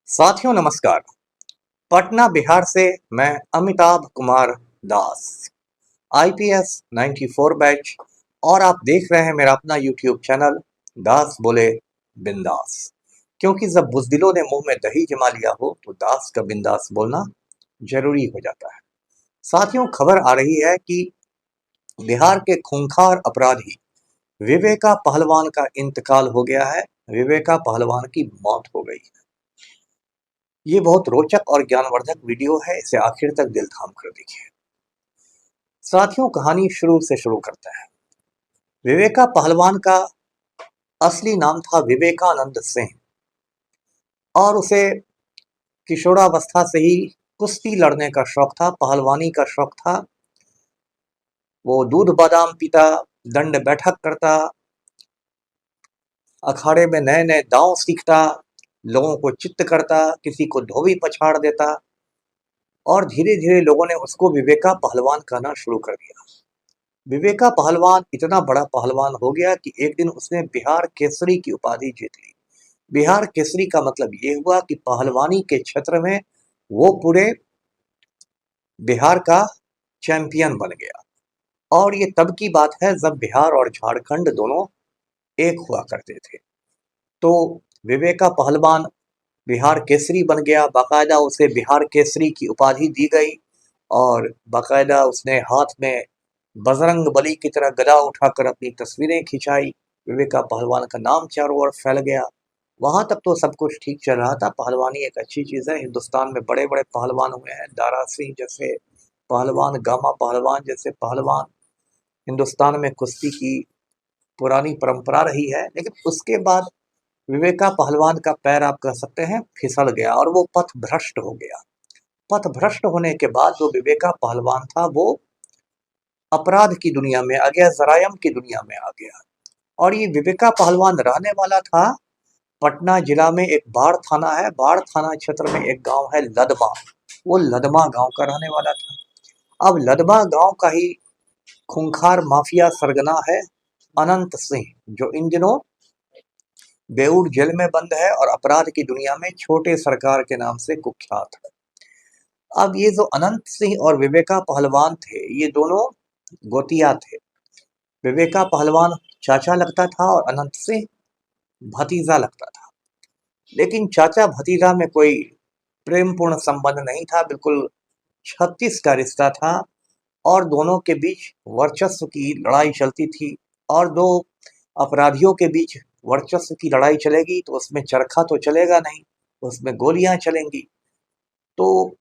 साथियों नमस्कार। पटना बिहार से मैं अमिताभ कुमार दास, आईपीएस 94 बैच, और आप देख रहे हैं मेरा अपना यूट्यूब चैनल दास बोले बिंदास। क्योंकि जब बुजदिलों ने मुंह में दही जमा लिया हो तो दास का बिंदास बोलना जरूरी हो जाता है। साथियों, खबर आ रही है कि बिहार के खूंखार अपराधी विवेका पहलवान का इंतकाल हो गया है। विवेका पहलवान की मौत हो गई। ये बहुत रोचक और ज्ञानवर्धक वीडियो है, इसे आखिर तक दिल थाम कर देखिए। साथियों, कहानी शुरू से शुरू करते हैं। विवेका पहलवान का असली नाम था विवेकानंद सिंह, और उसे किशोरावस्था से ही कुश्ती लड़ने का शौक था, पहलवानी का शौक था। वो दूध बादाम पीता, दंड बैठक करता, अखाड़े में नए नए दांव सीखता, लोगों को चित्त करता, किसी को धोबी पछाड़ देता, और धीरे धीरे लोगों ने उसको विवेका पहलवान कहना शुरू कर दिया। विवेका पहलवान इतना बड़ा पहलवान हो गया कि एक दिन उसने बिहार केसरी की उपाधि जीत ली। बिहार केसरी का मतलब ये हुआ कि पहलवानी के क्षेत्र में वो पूरे बिहार का चैंपियन बन गया। और ये तब की बात है जब बिहार और झारखंड दोनों एक हुआ करते थे। तो विवेका पहलवान बिहार केसरी बन गया, बाकायदा उसे बिहार केसरी की उपाधि दी गई, और बाकायदा उसने हाथ में बजरंग बली की तरह गदा उठाकर अपनी तस्वीरें खिंचाई। विवेका पहलवान का नाम चारों ओर फैल गया। वहां तक तो सब कुछ ठीक चल रहा था, पहलवानी एक अच्छी चीज है। हिंदुस्तान में बड़े बड़े पहलवान हुए हैं, दारा सिंह जैसे पहलवान, गामा पहलवान जैसे पहलवान। हिंदुस्तान में कुश्ती की पुरानी परंपरा रही है। लेकिन उसके बाद विवेका पहलवान का पैर, आप कह सकते हैं, फिसल गया और वो पथ भ्रष्ट हो गया। पथ भ्रष्ट होने के बाद जो विवेका पहलवान था वो अपराध की दुनिया में आ गया, जरायम की दुनिया में आ गया। और ये विवेका पहलवान रहने वाला था पटना जिला में, एक बाढ़ थाना है, बाढ़ थाना क्षेत्र में एक गांव है लदमा। वो लदमा गांव का रहने वाला था। अब लदमा गांव का ही खूंखार माफिया सरगना है अनंत सिंह, जो इन दिनों बेऊर जेल में बंद है और अपराध की दुनिया में छोटे सरकार के नाम से कुख्यात है। अब ये जो अनंत सिंह और विवेका पहलवान थे, ये दोनों गोतिया थे। विवेका पहलवान चाचा लगता था और अनंत सिंह भतीजा लगता था। लेकिन चाचा भतीजा में कोई प्रेमपूर्ण संबंध नहीं था, बिल्कुल 36 का रिश्ता था। और दोनों के बीच वर्चस्व की लड़ाई चलती थी। और दो अपराधियों के बीच वर्चस्व की लड़ाई चलेगी तो उसमें चरखा तो चलेगा नहीं, उसमें गोलियां चलेंगी। तो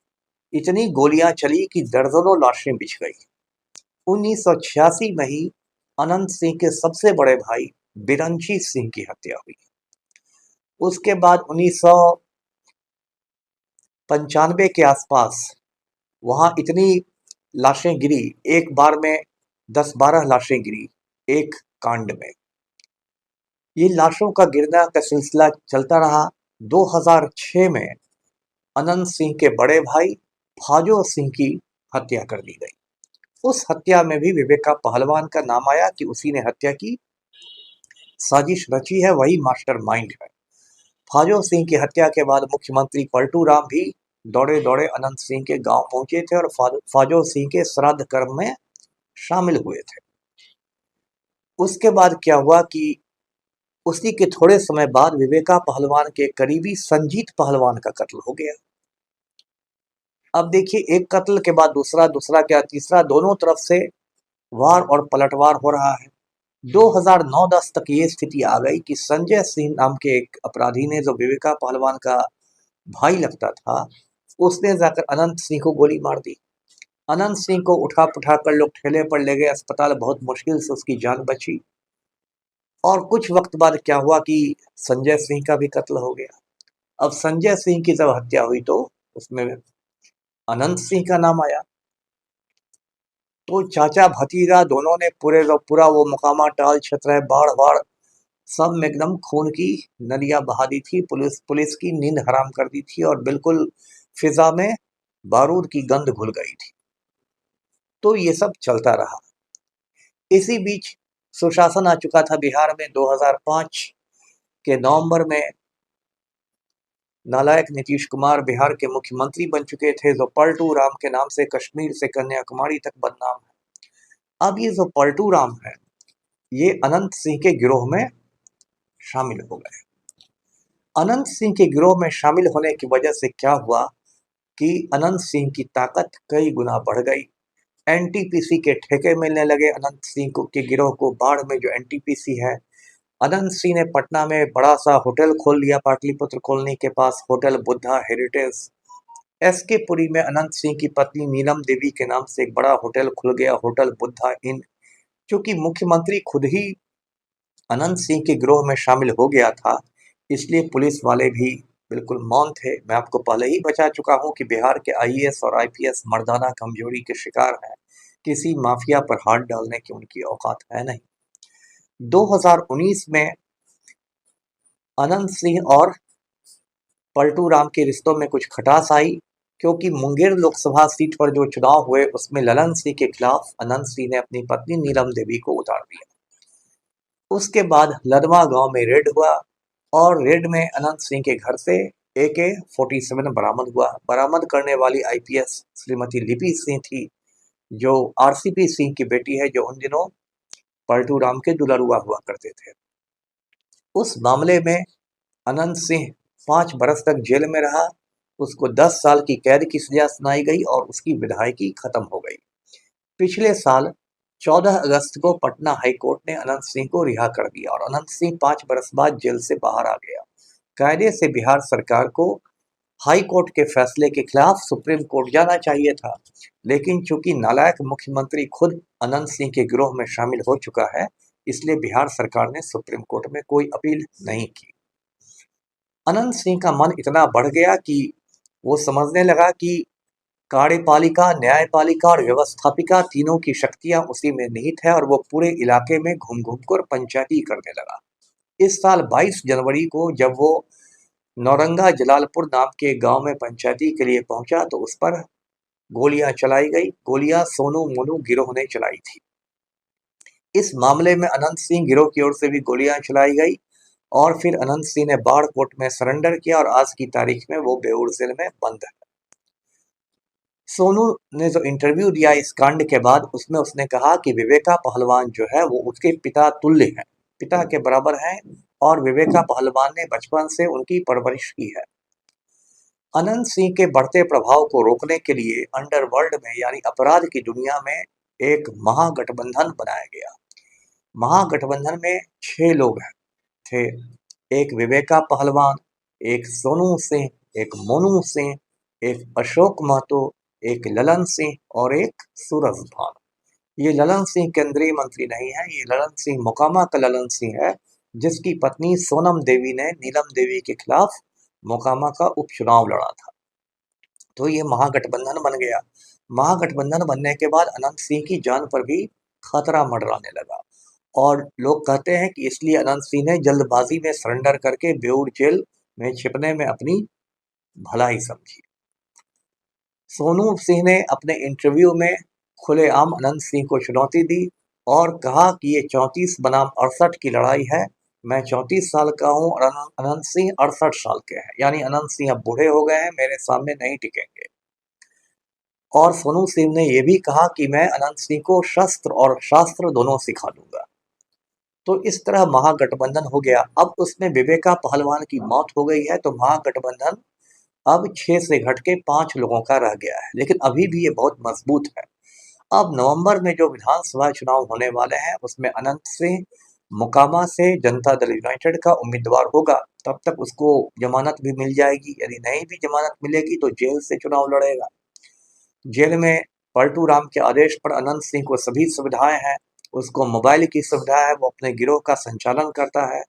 इतनी गोलियां चली कि दर्जनों लाशें बिछ गई। 1986 में ही अनंत सिंह के सबसे बड़े भाई बिरंची सिंह की हत्या हुई। उसके बाद 1995 के आसपास वहां इतनी लाशें गिरी, एक बार में 10-12 लाशें गिरी एक कांड में। ये लाशों का गिरना का सिलसिला चलता रहा। 2006 में अनंत सिंह के बड़े भाई फाजो सिंह की हत्या कर दी गई। उस हत्या में भी विवेका पहलवान का नाम आया कि उसी ने हत्या की, साजिश रची है, वही मास्टरमाइंड है। फाजो सिंह की हत्या के बाद मुख्यमंत्री पलटू राम भी दौड़े दौड़े अनंत सिंह के गांव पहुंचे थे और फाजो सिंह के श्राद्ध कर्म में शामिल हुए थे। उसके बाद क्या हुआ कि उसी के थोड़े समय बाद विवेका पहलवान के करीबी संजीत पहलवान का कत्ल हो गया। अब देखिए, एक कत्ल के बाद दूसरा, दूसरा क्या तीसरा, दोनों तरफ से वार और पलटवार हो रहा है। 2009-10 तक ये स्थिति आ गई कि संजय सिंह नाम के एक अपराधी ने, जो विवेका पहलवान का भाई लगता था, उसने जाकर अनंत सिंह को गोली मार दी। अनंत सिंह को उठा पुठा कर लोग ठेले पर ले गए अस्पताल, बहुत मुश्किल से उसकी जान बची। और कुछ वक्त बाद क्या हुआ कि संजय सिंह का भी कत्ल हो गया। अब संजय सिंह की जब हत्या हुई तो उसमें अनंत सिंह का नाम आया। तो चाचा भतीजा दोनों ने पूरा वो मुकामा टाल क्षेत्र है, बाढ़ बाढ़, सब में एकदम खून की नदियां बहा दी थी। पुलिस की नींद हराम कर दी थी और बिल्कुल फिजा में बारूद की गंध घुल गई थी। तो ये सब चलता रहा। इसी बीच सुशासन आ चुका था बिहार में। 2005 के नवंबर में नालायक नीतीश कुमार बिहार के मुख्यमंत्री बन चुके थे, जो पलटू राम के नाम से कश्मीर से कन्याकुमारी तक बदनाम है। अब ये जो पलटू राम है, ये अनंत सिंह के गिरोह में शामिल हो गए। अनंत सिंह के गिरोह में शामिल होने की वजह से क्या हुआ कि अनंत सिंह की ताकत कई गुना बढ़ गई। एनटीपीसी के ठेके मिलने लगे अनंत सिंह को के गिरोह को। बाढ़ में जो एनटीपीसी है, अनंत सिंह ने पटना में बड़ा सा होटल खोल लिया, पाटलिपुत्र कॉलोनी के पास hotel Buddha heritage. SK Puri में अनंत सिंह की पत्नी नीलम देवी के नाम से एक बड़ा होटल खुल गया, होटल बुद्धा इन। क्योंकि मुख्यमंत्री खुद ही अनंत सिंह के गिरोह में शामिल हो गया था, इसलिए पुलिस वाले भी बिल्कुल मौन थे। मैं आपको पहले ही बता चुका हूं कि बिहार के आईएएस और आईपीएस मर्दाना कमजोरी के शिकार हैं। किसी माफिया पर हाथ डालने की उनकी औकात है नहीं। 2019 में अनंत सिंह और पलटू राम के रिश्तों में कुछ खटास आई, क्योंकि मुंगेर लोकसभा सीट पर जो चुनाव हुए उसमें ललन सिंह के खिलाफ अनंत सिंह ने अपनी पत्नी नीलम देवी को उतार दिया। उसके बाद लदमा गांव में रेड हुआ और रेड में अनंत सिंह के घर से AK-47 बरामद हुआ। बरामद करने वाली आईपीएस श्रीमती लिपि सिंह थी, जो आरसीपी सिंह की बेटी है, जो उन दिनों पलटू राम के दुलरुआ हुआ करते थे। उस मामले में अनंत सिंह 5 बरस तक जेल में रहा। उसको 10 साल की कैद की सजा सुनाई गई और उसकी विधायकी खत्म हो गई। पिछले साल 14 अगस्त को पटना हाईकोर्ट ने अनंत सिंह को रिहा कर दिया और अनंत सिंह 5 बरस बाद जेल से बाहर आ गया। कायदे से बिहार सरकार को हाई कोर्ट के फैसले के खिलाफ सुप्रीम कोर्ट जाना चाहिए था, लेकिन चूंकि नालायक मुख्यमंत्री खुद अनंत सिंह के गिरोह में शामिल हो चुका है, इसलिए बिहार सरकार ने सुप्रीम कोर्ट में कोई अपील नहीं की। अनंत सिंह का मन इतना बढ़ गया कि वो समझने लगा कि कार्यपालिका, न्यायपालिका और व्यवस्थापिका तीनों की शक्तियां उसी में निहित है और वो पूरे इलाके में घूम घूम कर पंचायती करने लगा। इस साल 22 जनवरी को जब वो नौरंगा जलालपुर नाम के गांव में पंचायती के लिए पहुंचा तो उस पर गोलियां चलाई गई। गोलियां सोनू मोनू गिरोह ने चलाई थी। इस मामले में अनंत सिंह गिरोह की ओर से भी गोलियां चलाई गई और फिर अनंत सिंह ने बाढ़ कोर्ट में सरेंडर किया और आज की तारीख में वो बेऊर जेल में बंद है। सोनू ने जो इंटरव्यू दिया इस कांड के बाद, उसमें उसने कहा कि विवेका पहलवान जो है वो उसके पिता तुल्य हैं, पिता के बराबर हैं, और विवेका पहलवान ने बचपन से उनकी परवरिश की है। अनंत सिंह के बढ़ते प्रभाव को रोकने के लिए अंडरवर्ल्ड में यानी अपराध की दुनिया में एक महागठबंधन बनाया गया। महागठबंधन में 6 लोग थे। एक विवेका पहलवान, एक सोनू सिंह, एक मोनू सिंह, एक अशोक महतो, एक ललन सिंह और एक सूरज भान। ये ललन सिंह केंद्रीय मंत्री नहीं है, ये ललन सिंह मोकामा का ललन सिंह है, जिसकी पत्नी सोनम देवी ने नीलम देवी के खिलाफ मोकामा का उपचुनाव लड़ा था। तो ये महागठबंधन बन गया। महागठबंधन बनने के बाद अनंत सिंह की जान पर भी खतरा मंडराने लगा और लोग कहते हैं कि इसलिए अनंत सिंह ने जल्दबाजी में सरेंडर करके बेऊर जेल में छिपने में अपनी भलाई समझी। सोनू सिंह ने अपने इंटरव्यू में खुलेआम अनंत सिंह को चुनौती दी और कहा कि ये 34 बनाम 68 की लड़ाई है। मैं 34 साल का हूं और अनंत सिंह 68 साल के हैं, यानी अनंत सिंह अब बूढ़े हो गए हैं, मेरे सामने नहीं टिकेंगे। और सोनू सिंह ने यह भी कहा कि मैं अनंत सिंह को शस्त्र और शास्त्र दोनों सिखा दूंगा। तो इस तरह महागठबंधन हो गया। अब उसमें विवेका पहलवान की मौत हो गई है, तो महागठबंधन अब 6 से घट के 5 लोगों का रह गया है, लेकिन अभी भी ये बहुत मजबूत है। अब नवंबर में जो विधानसभा चुनाव होने वाले हैं, उसमें अनंत सिंह मोकामा से जनता दल यूनाइटेड का उम्मीदवार होगा। तब तक उसको जमानत भी मिल जाएगी, यदि नहीं भी जमानत मिलेगी तो जेल से चुनाव लड़ेगा। जेल में पलटू राम के आदेश पर अनंत सिंह को सभी सुविधाएं हैं। उसको मोबाइल की सुविधा है, वो अपने गिरोह का संचालन करता है।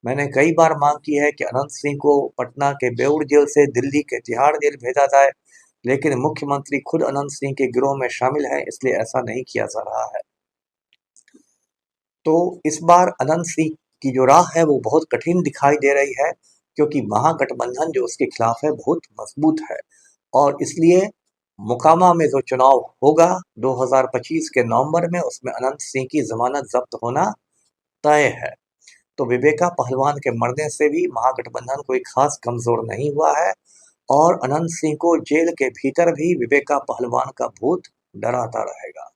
मैंने कई बार मांग की है कि अनंत सिंह को पटना के बेऊर जेल से दिल्ली के तिहाड़ जेल भेजा जाए, लेकिन मुख्यमंत्री खुद अनंत सिंह के गिरोह में शामिल है, इसलिए ऐसा नहीं किया जा रहा है। तो इस बार अनंत सिंह की जो राह है वो बहुत कठिन दिखाई दे रही है, क्योंकि महागठबंधन जो उसके खिलाफ है बहुत मजबूत है और इसलिए मोकामा में जो चुनाव होगा 2025 के नवंबर में, उसमें अनंत सिंह की जमानत जब्त होना तय है। तो विवेका पहलवान के मरने से भी महागठबंधन कोई खास कमजोर नहीं हुआ है और अनंत सिंह को जेल के भीतर भी विवेका पहलवान का भूत डराता रहेगा।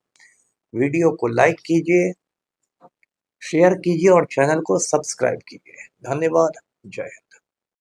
वीडियो को लाइक कीजिए, शेयर कीजिए और चैनल को सब्सक्राइब कीजिए। धन्यवाद। जय हिंद।